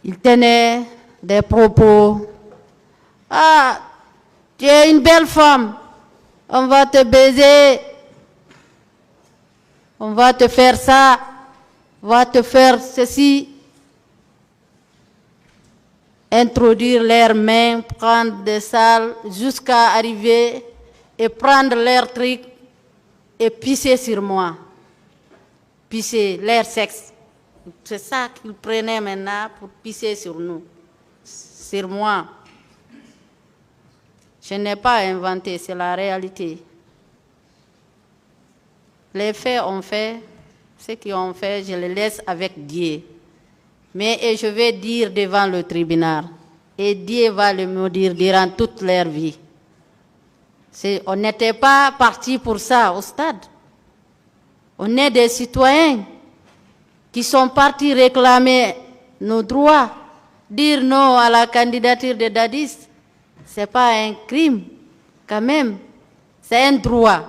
Il tenait des propos. Ah, tu es une belle femme, on va te baiser, on va te faire ça, on va te faire ceci. Introduire leurs mains, prendre des salles jusqu'à arriver et prendre leurs trucs et pisser sur moi. Pisser leur sexe. C'est ça qu'ils prenaient maintenant pour pisser sur nous, sur moi. Je n'ai pas inventé, c'est la réalité. Les faits ont fait, ce qu'ils ont fait, je les laisse avec Dieu. Mais et je vais dire devant le tribunal, et Dieu va le maudire durant toute leur vie. On n'était pas partis pour ça au stade. On est des citoyens qui sont partis réclamer nos droits, dire non à la candidature de Dadis. Ce n'est pas un crime, quand même. C'est un droit.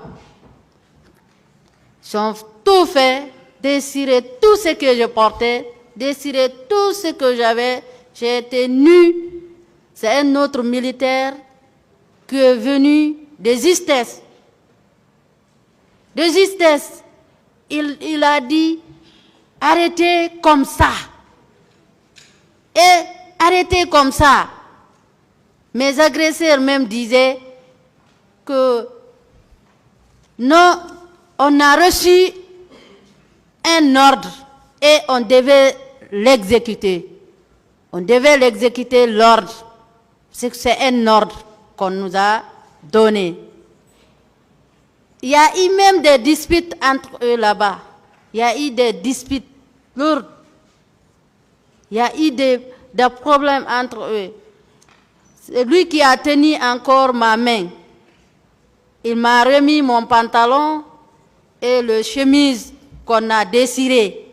J'ai tout fait, déchiré tout ce que je portais, déchiré tout ce que j'avais. J'ai été nue. C'est un autre militaire qui est venu de justesse. De justesse. Il a dit, arrêtez comme ça. Et arrêtez comme ça. Mes agresseurs même disaient que non, on a reçu un ordre et on devait l'exécuter. On devait l'exécuter l'ordre. C'est un ordre qu'on nous a donné. Il y a eu même des disputes entre eux là-bas. Il y a eu des disputes lourdes. Il y a eu des problèmes entre eux. C'est lui qui a tenu encore ma main. Il m'a remis mon pantalon et le chemise qu'on a déchiré.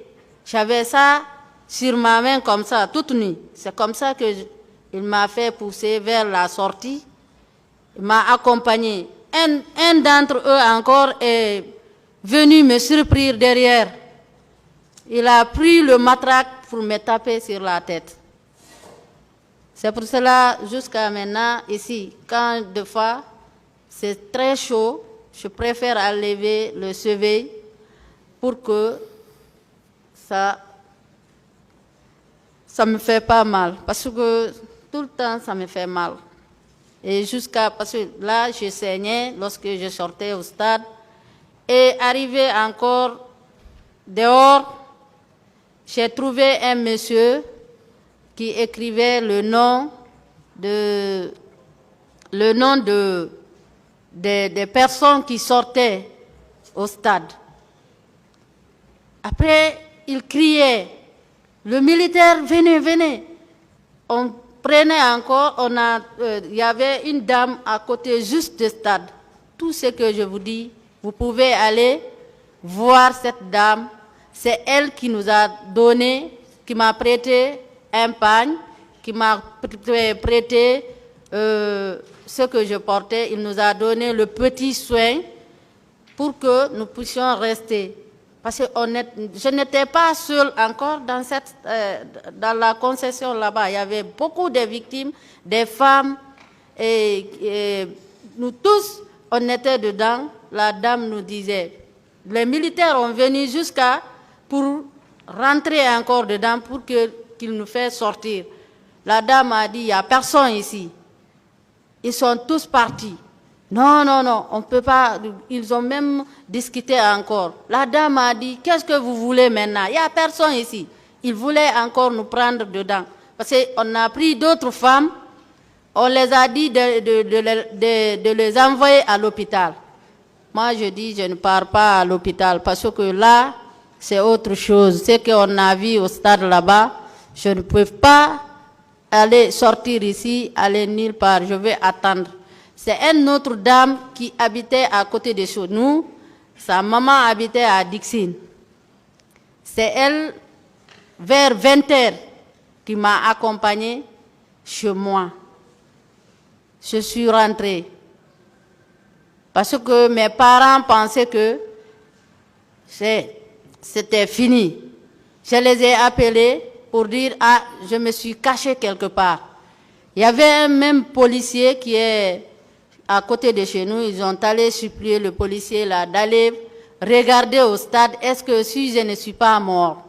J'avais ça sur ma main comme ça, toute nue. C'est comme ça qu'il m'a fait pousser vers la sortie. Il m'a accompagné. Un d'entre eux encore est venu me surprendre derrière. Il a pris le matraque pour me taper sur la tête. C'est pour cela, jusqu'à maintenant, ici, quand des fois c'est très chaud, je préfère enlever le surveil pour que ça ne me fait pas mal. Parce que tout le temps, ça me fait mal. Et parce que là, je saignais lorsque je sortais au stade. Et arrivé encore dehors, j'ai trouvé un monsieur qui écrivait le nom des personnes qui sortaient au stade. Après, il criait, le militaire, venez, venez. On prenait encore, il y avait une dame à côté juste du stade. Tout ce que je vous dis, vous pouvez aller voir cette dame. C'est elle qui nous a donné, qui m'a prêté un pagne, qui m'a prêté ce que je portais. Il nous a donné le petit soin pour que nous puissions rester. Parce que je n'étais pas seule encore dans la concession là-bas. Il y avait beaucoup de victimes, des femmes, et nous tous, on était dedans. La dame nous disait, les militaires ont venu jusqu'à pour rentrer encore dedans pour qu'ils nous fassent sortir. La dame a dit, il n'y a personne ici. Ils sont tous partis. Non, non, non, on ne peut pas. Ils ont même discuté encore. La dame a dit, qu'est-ce que vous voulez maintenant? Il n'y a personne ici. Ils voulaient encore nous prendre dedans. Parce qu'on a pris d'autres femmes, on les a dit de les envoyer à l'hôpital. Moi, je dis, je ne pars pas à l'hôpital parce que là, c'est autre chose. Ce qu'on a vu au stade là-bas, je ne peux pas aller sortir ici, aller nulle part. Je vais attendre. C'est une autre dame qui habitait à côté de chez nous. Sa maman habitait à Dixine. C'est elle, vers 20h, qui m'a accompagnée chez moi. Je suis rentrée. Parce que mes parents pensaient que c'était fini. Je les ai appelés pour dire « Ah, je me suis caché quelque part ». Il y avait un même policier qui est à côté de chez nous. Ils ont allé supplier le policier là d'aller regarder au stade, est-ce que si je ne suis pas mort,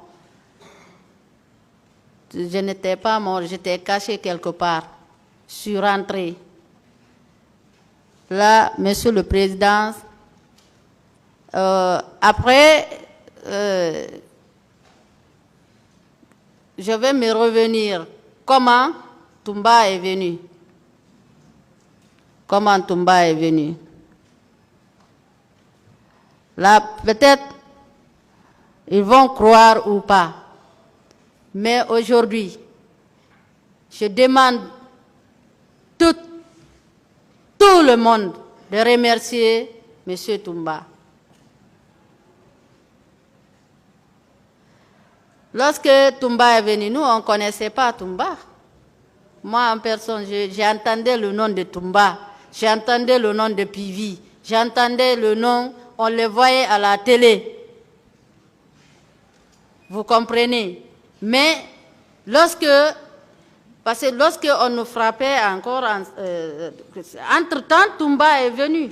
je n'étais pas mort, j'étais caché quelque part. Je suis rentré. Là, Monsieur le Président, après, je vais me revenir. Comment Toumba est venu? Comment Toumba est venu? Là, peut-être, ils vont croire ou pas. Mais aujourd'hui, je demande tout le monde de remercier M. Toumba. Lorsque Toumba est venu, nous, on ne connaissait pas Toumba. Moi, en personne, j'entendais le nom de Toumba, j'entendais le nom de Pivi, j'entendais le nom, on le voyait à la télé. Vous comprenez? Mais parce que lorsqu'on nous frappait encore, entre-temps, Toumba est venu.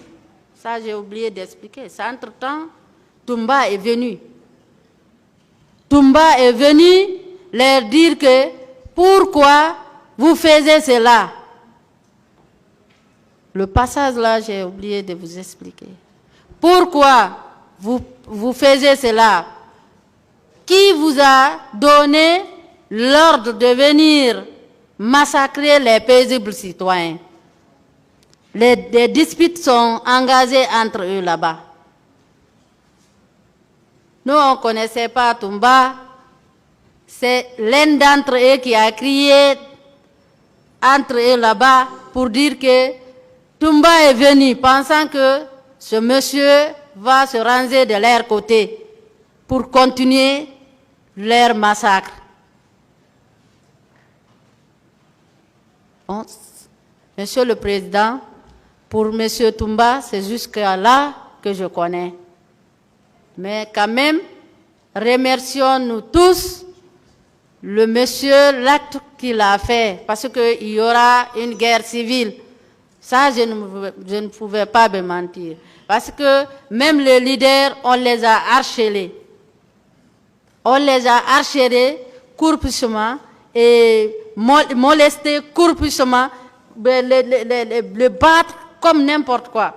Ça, j'ai oublié d'expliquer. Entre-temps, Toumba est venu. Toumba est venu leur dire que pourquoi vous faisiez cela. Le passage là, j'ai oublié de vous expliquer. Pourquoi vous faisiez cela? Qui vous a donné l'ordre de venir massacrer les paisibles citoyens? Des disputes sont engagées entre eux là-bas. Nous, on ne connaissait pas Toumba. C'est l'un d'entre eux qui a crié entre eux là-bas pour dire que Toumba est venu pensant que ce monsieur va se ranger de leur côté pour continuer leur massacre. Bon, Monsieur le Président, pour Monsieur Toumba, c'est jusqu'à là que je connais. Mais quand même, remercions-nous tous le monsieur, l'acte qu'il a fait, parce qu'il y aura une guerre civile. Ça, je ne pouvais pas me mentir. Parce que même les leaders, on les a harcelés. On les a harcelés courpuissement et molestés courpuissement, le battre comme n'importe quoi.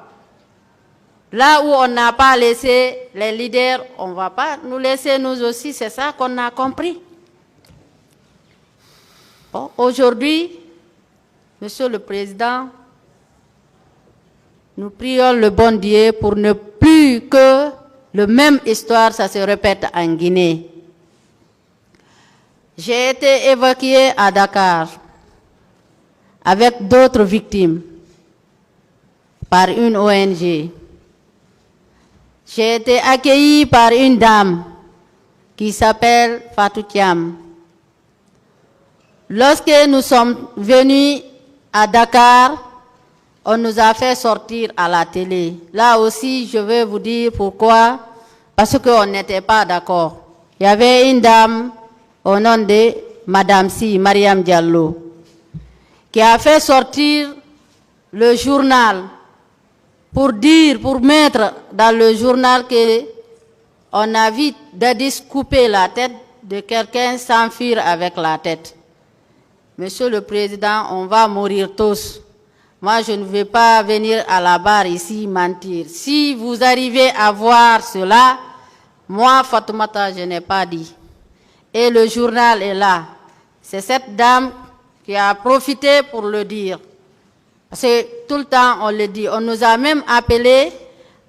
Là où on n'a pas laissé les leaders, on ne va pas nous laisser nous aussi, c'est ça qu'on a compris. Bon, aujourd'hui, Monsieur le Président, nous prions le bon Dieu pour ne plus que la même histoire, ça se répète en Guinée. J'ai été évacué à Dakar avec d'autres victimes par une ONG. J'ai été accueilli par une dame qui s'appelle Fatou Thiam. Lorsque nous sommes venus à Dakar, on nous a fait sortir à la télé. Là aussi, je vais vous dire pourquoi. Parce qu'on n'était pas d'accord. Il y avait une dame au nom de Madame Si, Mariam Diallo, qui a fait sortir le journal pour mettre dans le journal qu'on a vu Dadis couper la tête de quelqu'un, s'enfuir avec la tête. Monsieur le Président, on va mourir tous. Moi, je ne vais pas venir à la barre ici mentir. Si vous arrivez à voir cela, moi, Fatoumata, je n'ai pas dit. Et le journal est là. C'est cette dame qui a profité pour le dire. Parce que tout le temps, on le dit. On nous a même appelés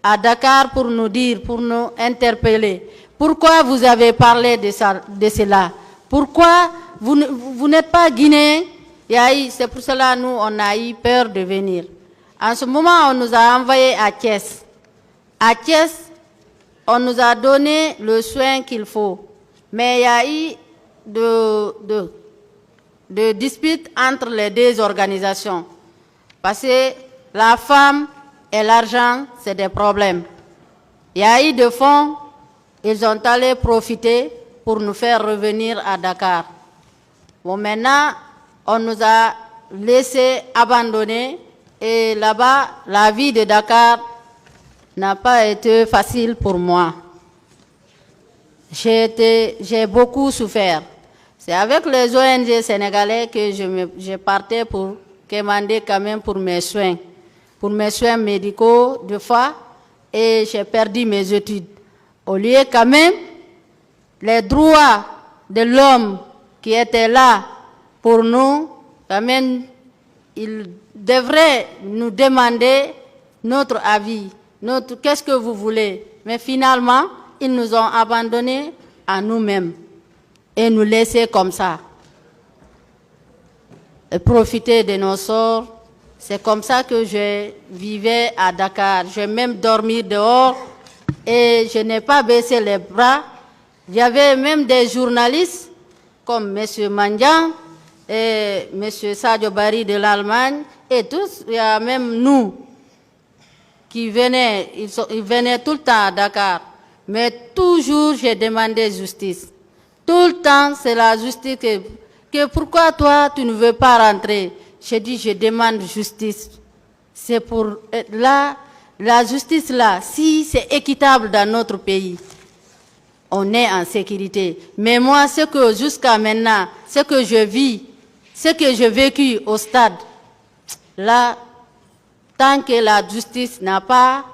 à Dakar pour nous dire, pour nous interpeller. Pourquoi vous avez parlé de cela? Pourquoi vous n'êtes pas guinéen? C'est pour cela que nous, on a eu peur de venir. En ce moment, on nous a envoyés à Thiès. À Thiès, on nous a donné le soin qu'il faut. Mais il y a eu de disputes entre les deux organisations. Parce que la femme et l'argent, c'est des problèmes. Il y a eu de fonds, ils ont allé profiter pour nous faire revenir à Dakar. Bon, maintenant, on nous a laissé abandonner et là-bas, la vie de Dakar n'a pas été facile pour moi. J'ai beaucoup souffert. C'est avec les ONG sénégalais que je partais pour quémander quand même pour mes soins médicaux de fois, et j'ai perdu mes études. Au lieu quand même, les droits de l'homme qui étaient là pour nous, quand même, ils devraient nous demander notre avis, qu'est-ce que vous voulez. Mais finalement, ils nous ont abandonnés à nous-mêmes et nous laisser comme ça. Et profiter de nos sorts. C'est comme ça que je vivais à Dakar. Je même dormi dehors et je n'ai pas baissé les bras. Il y avait même des journalistes comme M. Mandian et M. Sadio Barry de l'Allemagne et tous. Il y a même nous qui venaient, ils venaient tout le temps à Dakar. Mais toujours j'ai demandé justice. Tout le temps c'est la justice que pourquoi toi tu ne veux pas rentrer? J'ai dit, je demande justice. C'est pour là, la justice là, si c'est équitable dans notre pays, on est en sécurité. Mais moi, ce que jusqu'à maintenant, ce que je vis, ce que j'ai vécu au stade, là, tant que la justice n'a pas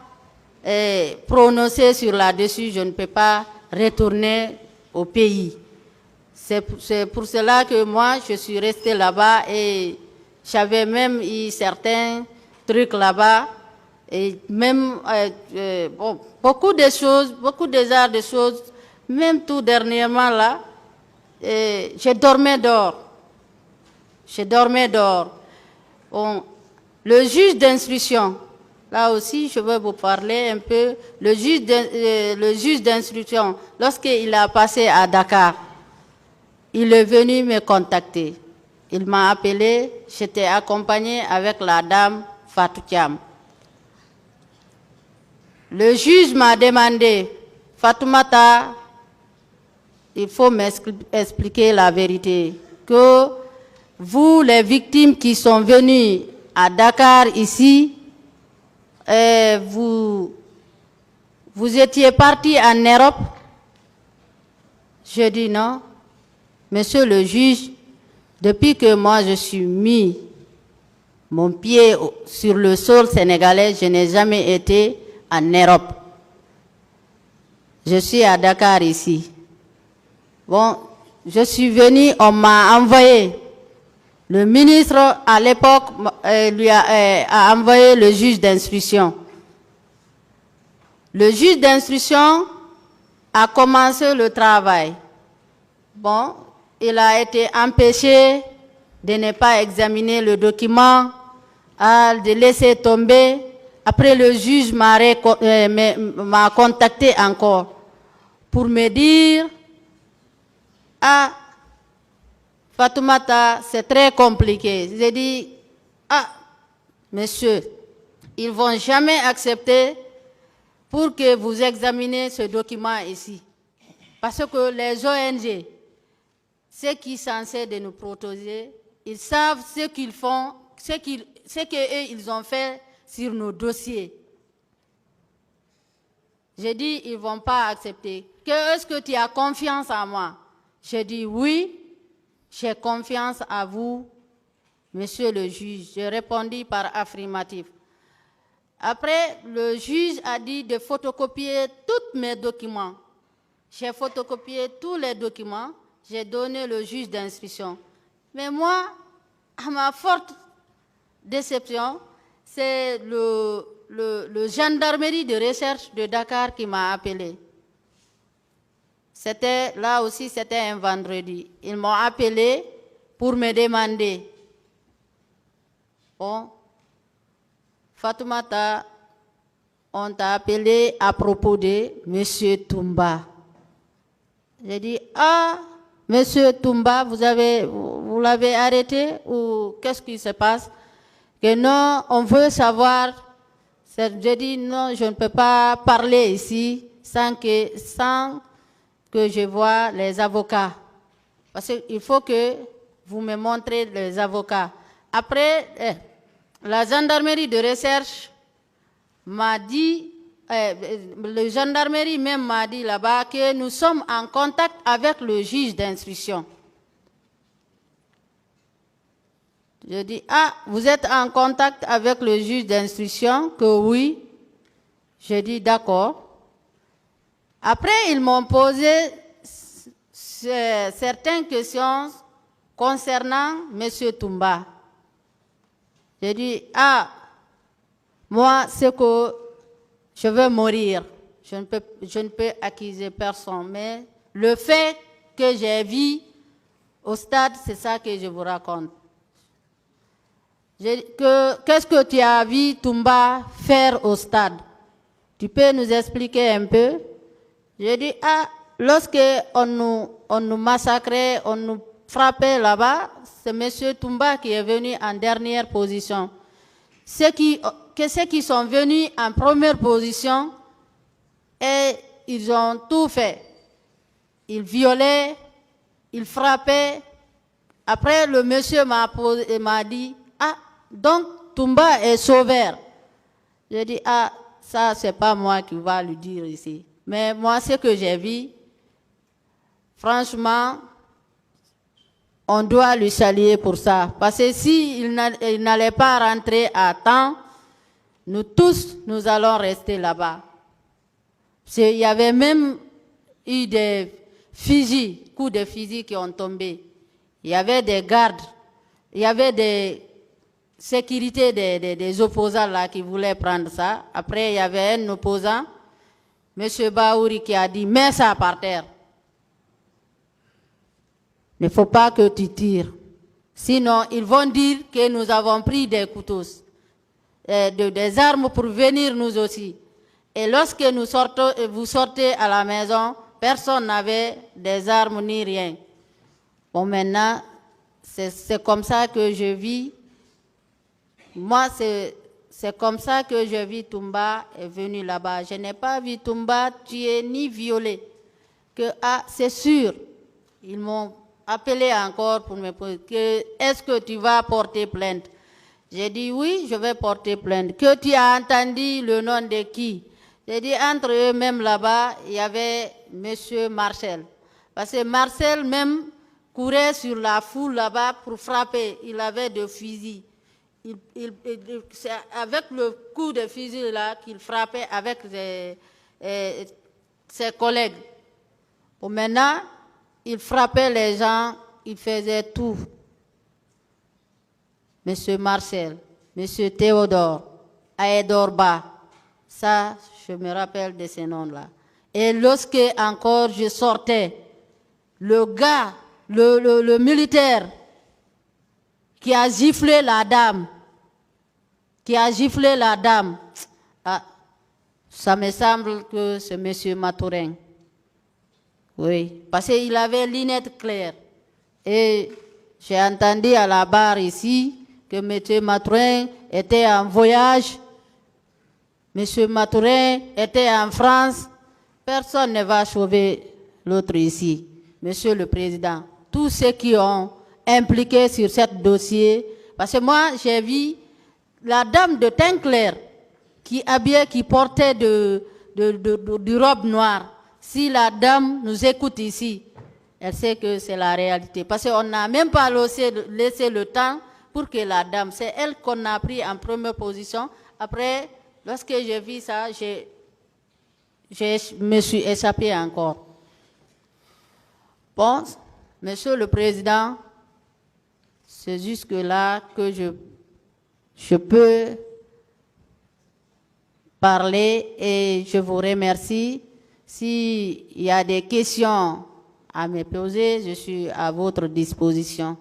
prononcé sur là-dessus, je ne peux pas retourner au pays. C'est pour cela que moi, je suis restée là-bas et j'avais même eu certains trucs là-bas et même bon, beaucoup de choses, beaucoup de choses, même tout dernièrement là, je dormais dehors. Je dormais dehors. Bon, le juge d'instruction, là aussi je veux vous parler un peu, le juge d'instruction, lorsqu'il a passé à Dakar, il est venu me contacter. Il m'a appelé, j'étais accompagnée avec la dame Fatou Thiam. Le juge m'a demandé, Fatoumata, il faut m'expliquer la vérité, que vous, les victimes qui sont venues à Dakar ici, vous étiez partis en Europe? Je dis non. Monsieur le juge, depuis que moi je suis mis mon pied sur le sol sénégalais, je n'ai jamais été en Europe. Je suis à Dakar ici. Bon, je suis venu, on m'a envoyé. Le ministre à l'époque lui a envoyé le juge d'instruction. Le juge d'instruction a commencé le travail. Bon, il a été empêché de ne pas examiner le document, de laisser tomber. Après, le juge m'a contacté encore pour me dire « Ah, Fatoumata, c'est très compliqué. » J'ai dit « Ah, monsieur, ils ne vont jamais accepter pour que vous examiniez ce document ici. Parce que les ONG, ceux qui sont censés de nous protéger, ils savent ce qu'ils font, ce qu'eux ils ont fait sur nos dossiers. » J'ai dit, ils ne vont pas accepter. Est-ce que tu as confiance en moi? J'ai dit, oui, j'ai confiance à vous, monsieur le juge. J'ai répondu par affirmatif. Après, le juge a dit de photocopier tous mes documents. J'ai photocopié tous les documents. J'ai donné le juge d'instruction. Mais moi, à ma forte déception, c'est le gendarmerie de recherche de Dakar qui m'a appelé. Là aussi, c'était un vendredi. Ils m'ont appelé pour me demander. Bon, Fatoumata, on t'a appelé à propos de M. Toumba. J'ai dit, ah, Monsieur Toumba, vous l'avez arrêté ou qu'est-ce qui se passe? Que non, on veut savoir. J'ai dit non, je ne peux pas parler ici sans que je voie les avocats. Parce qu'il faut que vous me montrez les avocats. Après, la gendarmerie de recherche m'a dit, le gendarmerie même m'a dit là-bas que nous sommes en contact avec le juge d'instruction. Je dis, ah, vous êtes en contact avec le juge d'instruction? Que oui. Je dis, d'accord. Après, ils m'ont posé certaines questions concernant M. Toumba. J'ai dit, ah, moi, c'est que je veux mourir. Je ne peux accuser personne. Mais le fait que j'ai vu au stade, c'est ça que je vous raconte. Qu'est-ce que tu as vu Toumba faire au stade? Tu peux nous expliquer un peu? J'ai dit, ah, lorsqu'on nous massacrait, on nous frappait là-bas, c'est M. Toumba qui est venu en dernière position. Ceux qui sont venus en première position, et ils ont tout fait. Ils violaient, ils frappaient. Après, le monsieur m'a dit, ah, donc Toumba est sauveur. J'ai dit, ah, ça, c'est pas moi qui va lui dire ici. Mais moi, ce que j'ai vu, franchement, on doit lui saluer pour ça. Parce que s'il n'allait pas rentrer à temps, nous tous, nous allons rester là-bas. Il y avait même eu des fusils, coups de fusil qui ont tombé. Il y avait des gardes, il y avait des sécurités des opposants là qui voulaient prendre ça. Après, il y avait un opposant, M. Baouri, qui a dit, mets ça par terre. Il ne faut pas que tu tires. Sinon, ils vont dire que nous avons pris des couteaux, des armes pour venir nous aussi. Et lorsque vous sortez à la maison, personne n'avait des armes ni rien. Bon, maintenant, c'est comme ça que je vis. Moi, c'est comme ça que je vis. Toumba est venu là-bas. Je n'ai pas vu Toumba tuer ni violer. Ah, c'est sûr, ils m'ont appelé encore pour me poser, est-ce que tu vas porter plainte? J'ai dit oui, je vais porter plainte. Que tu as entendu le nom de qui? J'ai dit entre eux-mêmes là-bas, il y avait M. Marcel. Parce que Marcel même courait sur la foule là-bas pour frapper. Il avait des fusils. C'est avec le coup de fusil là qu'il frappait avec ses collègues. Bon, maintenant, il frappait les gens, il faisait tout. Monsieur Marcel, Monsieur Théodore, Aedorba, ça, je me rappelle de ces noms-là. Et lorsque encore je sortais, le gars, le militaire qui a giflé la dame, ah, ça me semble que c'est M. Mathurin. Oui, parce qu'il avait lunettes claires. Et j'ai entendu à la barre ici que M. Mathurin était en voyage, M. Mathurin était en France. Personne ne va sauver l'autre ici, Monsieur le Président. Tous ceux qui ont impliqué sur ce dossier, parce que moi j'ai vu la dame de teint clair qui portait du robe noire. Si la dame nous écoute ici, elle sait que c'est la réalité. Parce qu'on n'a même pas laissé le temps pour que la dame, c'est elle qu'on a pris en première position. Après, lorsque j'ai vu ça, je me suis échappé encore. Bon, Monsieur le Président, c'est jusque-là que je peux parler et je vous remercie. S'il y a des questions à me poser, je suis à votre disposition.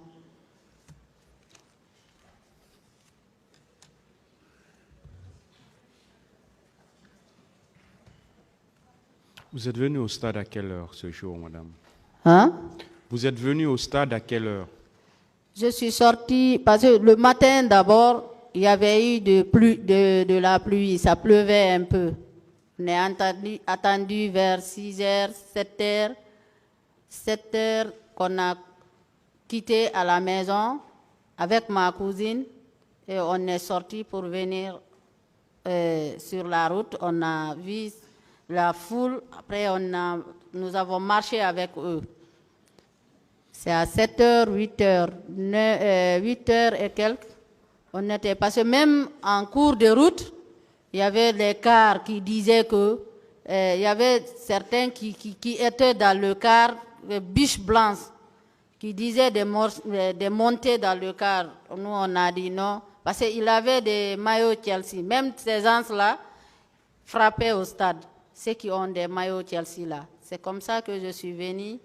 Vous êtes venu au stade à quelle heure ce jour, madame? Hein? Vous êtes venu au stade à quelle heure? Je suis sortie, parce que le matin d'abord, il y avait eu de la pluie, ça pleuvait un peu. On est attendu vers 6h, 7h qu'on a quitté à la maison avec ma cousine et on est sorti pour venir sur la route. On a vu la foule, après nous avons marché avec eux. C'est à 7h, 8h, 8h et quelques. On était passé même en cours de route. Il y avait les cars qui disaient que il y avait certains qui étaient dans le car, les biches blanches, qui disaient de monter dans le car. Nous, on a dit non, parce qu'il avait des maillots Chelsea. Même ces gens-là frappaient au stade, ceux qui ont des maillots Chelsea là. C'est comme ça que je suis venue.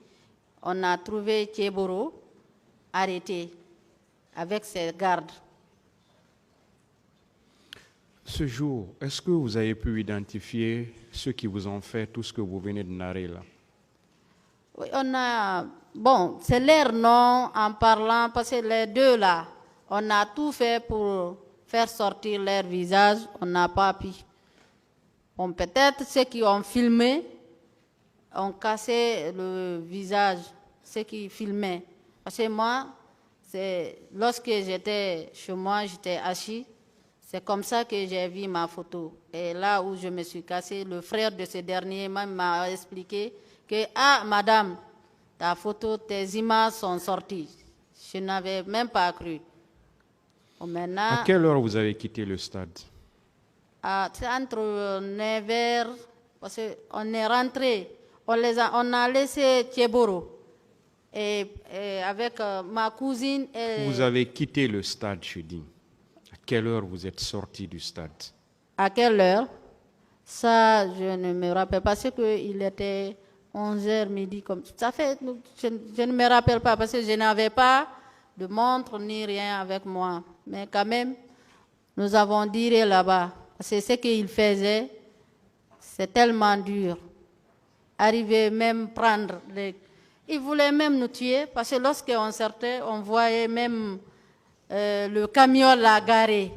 On a trouvé Tchéboro arrêté avec ses gardes. Ce jour, est-ce que vous avez pu identifier ceux qui vous ont fait tout ce que vous venez de narrer là? Oui, bon, c'est leur nom en parlant, parce que les deux là, on a tout fait pour faire sortir leur visage, on n'a pas pu. Bon, peut-être ceux qui ont filmé ont cassé le visage, ceux qui filmaient. Parce que moi, lorsque j'étais chez moi, j'étais assis, c'est comme ça que j'ai vu ma photo. Et là où je me suis cassé, le frère de ce dernier m'a expliqué que, ah, madame, ta photo, tes images sont sorties. Je n'avais même pas cru. Bon, maintenant, À quelle heure vous avez quitté le stade? c'est entre 9h, parce qu'on est rentré, on a laissé Tchéboro. Et avec ma cousine. Vous avez quitté le stade, je dis. À quelle heure vous êtes sorti du stade? À quelle heure? Ça, je ne me rappelle pas, parce qu'il était 11h midi. Comme ça fait, je ne me rappelle pas, parce que je n'avais pas de montre ni rien avec moi. Mais quand même, nous avons tiré là-bas. Parce que ce qu'il faisait, c'est tellement dur. Arriver même prendre il voulait même nous tuer, parce que lorsqu'on sortait, on voyait même le camion là garé.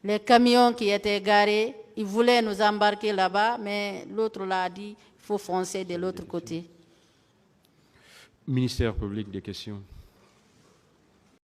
Les camions qui étaient garés, ils voulaient nous embarquer là-bas, mais l'autre là a dit, il faut foncer de l'autre côté. Ministère public des questions.